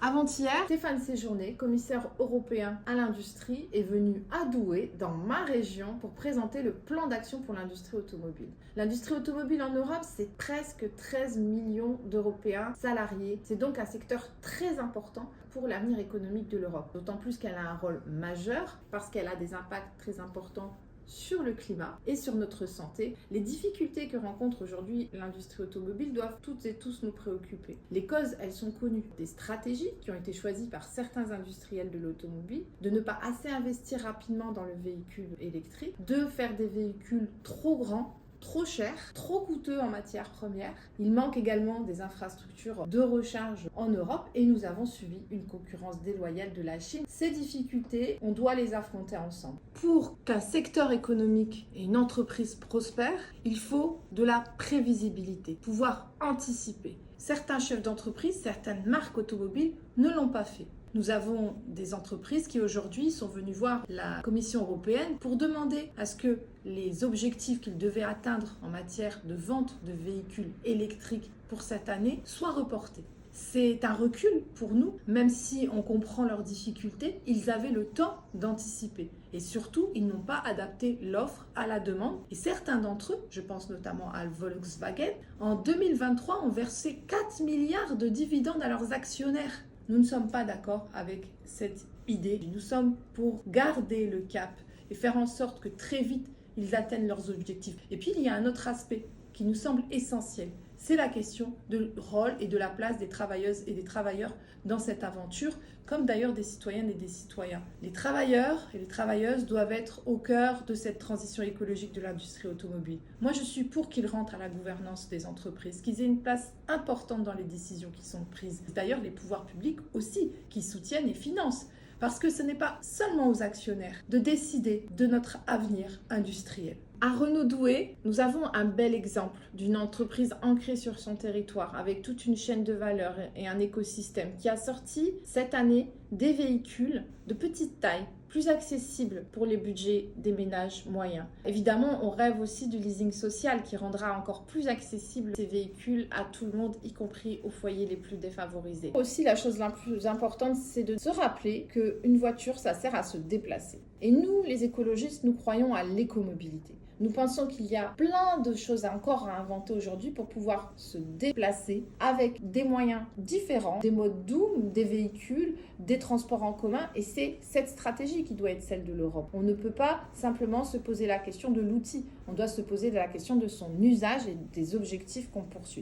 Avant-hier, Stéphane Séjourné, commissaire européen à l'industrie, est venu à Douai, dans ma région, pour présenter le plan d'action pour l'industrie automobile. L'industrie automobile en Europe, c'est presque 13 millions d'Européens salariés. C'est donc un secteur très important pour l'avenir économique de l'Europe. D'autant plus qu'elle a un rôle majeur parce qu'elle a des impacts très importants sur le climat et sur notre santé. Les difficultés que rencontre aujourd'hui l'industrie automobile doivent toutes et tous nous préoccuper. Les causes, elles sont connues. Des stratégies qui ont été choisies par certains industriels de l'automobile, de ne pas assez investir rapidement dans le véhicule électrique, de faire des véhicules trop grands, trop cher, trop coûteux en matières premières. Il manque également des infrastructures de recharge en Europe et nous avons subi une concurrence déloyale de la Chine. Ces difficultés, on doit les affronter ensemble. Pour qu'un secteur économique et une entreprise prospèrent, il faut de la prévisibilité, pouvoir anticiper. Certains chefs d'entreprise, certaines marques automobiles ne l'ont pas fait. Nous avons des entreprises qui aujourd'hui sont venues voir la Commission européenne pour demander à ce que les objectifs qu'ils devaient atteindre en matière de vente de véhicules électriques pour cette année soient reportés. C'est un recul pour nous, même si on comprend leurs difficultés, ils avaient le temps d'anticiper. Et surtout, ils n'ont pas adapté l'offre à la demande. Et certains d'entre eux, je pense notamment à Volkswagen, en 2023 ont versé 4 milliards de dividendes à leurs actionnaires. Nous ne sommes pas d'accord avec cette idée. Nous sommes pour garder le cap et faire en sorte que très vite, ils atteignent leurs objectifs. Et puis, il y a un autre aspect qui nous semble essentiel. C'est la question du rôle et de la place des travailleuses et des travailleurs dans cette aventure, comme d'ailleurs des citoyennes et des citoyens. Les travailleurs et les travailleuses doivent être au cœur de cette transition écologique de l'industrie automobile. Moi, je suis pour qu'ils rentrent à la gouvernance des entreprises, qu'ils aient une place importante dans les décisions qui sont prises. D'ailleurs, les pouvoirs publics aussi, qui soutiennent et financent. Parce que ce n'est pas seulement aux actionnaires de décider de notre avenir industriel. À Renault-Douai, nous avons un bel exemple d'une entreprise ancrée sur son territoire avec toute une chaîne de valeur et un écosystème qui a sorti cette année des véhicules de petite taille, plus accessibles pour les budgets des ménages moyens. Évidemment, on rêve aussi du leasing social qui rendra encore plus accessible ces véhicules à tout le monde, y compris aux foyers les plus défavorisés. Aussi, la chose la plus importante, c'est de se rappeler qu'une voiture, ça sert à se déplacer. Et nous, les écologistes, nous croyons à l'écomobilité. Nous pensons qu'il y a plein de choses encore à inventer aujourd'hui pour pouvoir se déplacer avec des moyens différents, des modes doux, des véhicules, des transports en commun. Et c'est cette stratégie qui doit être celle de l'Europe. On ne peut pas simplement se poser la question de l'outil. On doit se poser la question de son usage et des objectifs qu'on poursuit.